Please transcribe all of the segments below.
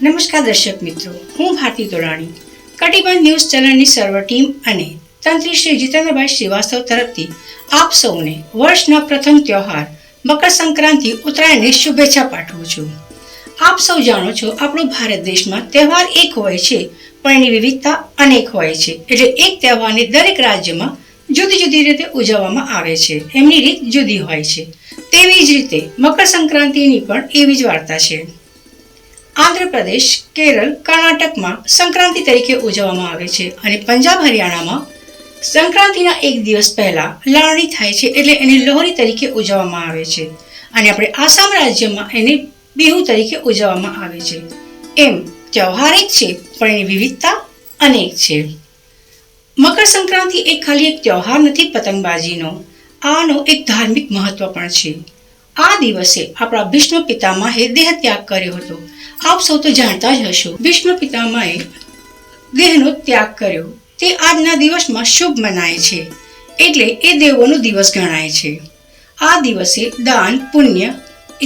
નમસ્કાર દર્શક મિત્રો, હું ભારતી તોરાણી કટિબંધ ન્યૂઝ ચેનલની સર્વ ટીમ અને તંત્રી શ્રી જીતેન્દ્રભાઈ શ્રીવાસ્તવ તરફથી આપ સૌને વર્ષના પ્રથમ તહેવાર મકર સંક્રાંતિ ઉત્તરાયણની શુભેચ્છા પાઠવું છું. આપ સૌ જાણો છો, આપણો ભારત દેશમાં તહેવાર એક હોય છે પણ એની વિવિધતા અનેક હોય છે. એટલે એક તહેવારને દરેક રાજ્યમાં જુદી જુદી રીતે ઉજવવામાં આવે છે. એમની રીત જુદી હોય છે. તેવી જ રીતે મકર સંક્રાંતિની પણ એવી જ વાર્તા છે. આંધ્રપ્રદેશ, કેરળ, કર્ણાટકમાં સંક્રાંતિ તરીકે ઉજવવામાં આવે છે અને પંજાબ, હરિયાણામાં સંક્રાંતિના એક દિવસ પહેલા લાવણી થાય છે, એટલે એને લોહરી તરીકે ઉજવવામાં આવે છે. અને આપણે આસામ રાજ્યમાં એને બિહુ તરીકે ઉજવવામાં આવે છે. એમ તહેવાર એક છે પણ એની વિવિધતા અનેક છે. મકર સંક્રાંતિ એ ખાલી એક તહેવાર નથી પતંગબાજીનો, આનો એક ધાર્મિક મહત્વ પણ છે. આ દિવસે આપણા ભીષ્મ પિતામહે દેહ ત્યાગ કર્યો હતો. આપ સૌ તો જાણતા જ હશો, ભીષ્મ પિતામહે દેહનો ત્યાગ કર્યો તે આજના દિવસમાં શુભ મનાય છે, એટલે એ દેવોનો દિવસ ગણાય છે. આ દિવસે દાન પુણ્ય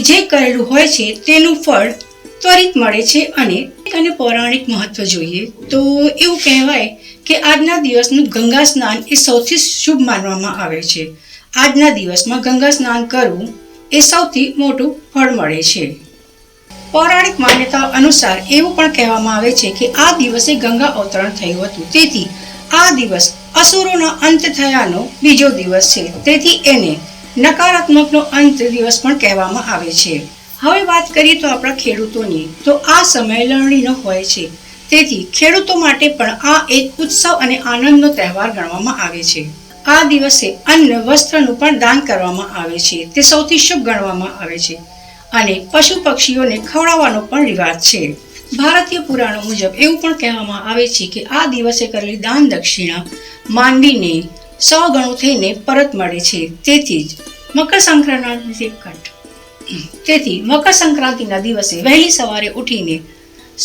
જે કરેલું હોય છે તેનું ફળ ત્વરિત મળે છે. અને પૌરાણિક મહત્વ જોઈએ તો એવું કહેવાય કે આજના દિવસનું ગંગા સ્નાન એ સૌથી શુભ માનવામાં આવે છે. આજના દિવસમાં ગંગા સ્નાન કરવું એ સૌથી મોટું ફળ મળે છે. પૌરાણિક માન્યતાઓ અનુસાર એવું પણ કહેવામાં આવે છે કે આ દિવસે ગંગા અવતરણ થયું હતું, તેથી આ દિવસ અસુરોના અંત થયાનો બીજો દિવસ છે. તેથી એને નકારાત્મકનો અંત દિવસ પણ કહેવામાં આવે છે. હવે વાત કરીએ તો આપણા ખેડૂતોની, તો આ સમય લણણીનો હોય છે. તેથી ખેડૂતો માટે પણ આ એક ઉત્સવ અને આનંદનો તહેવાર ગણવામાં આવે છે. આ દિવસે અન્ન વસ્ત્રનું પણ દાન કરવામાં આવે છે. તે સૌથી શુભ ગણવામાં આવે છે. અને પશુ પક્ષીઓને ખવડાવવાનો પણ રિવાજ છે. ભારતીય પુરાણો મુજબ એવું પણ કહેવામાં આવે છે કે આ દિવસે કરેલી દાન દક્ષિણા માનવીને 100 ગણું થઈને પરત મળે છે. તેથી મકર સંક્રાંતિના દિવસે વહેલી સવારે ઉઠીને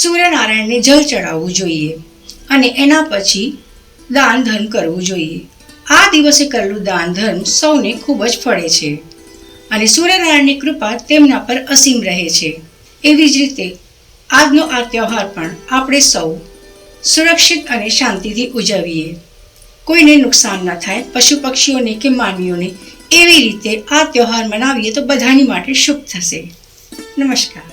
સૂર્યનારાયણને જળ ચડાવવું જોઈએ અને એના પછી દાન ધર્મ કરવું જોઈએ. આ દિવસે કરેલું દાન ધર્મ સૌને ખૂબ જ ફળે છે અને સૂર્યનારાયણની કૃપા તેમના પર અસીમ રહે છે. એવી જ રીતે આજનો આ તહેવાર પણ આપણે સૌ સુરક્ષિત અને શાંતિથી ઉજવીએ, કોઈને નુકસાન ન થાય, પશુ પક્ષીઓને કે માનવીઓને. એવી રીતે આ તહેવાર મનાવીએ તો બધાની માટે શુભ થશે. નમસ્કાર.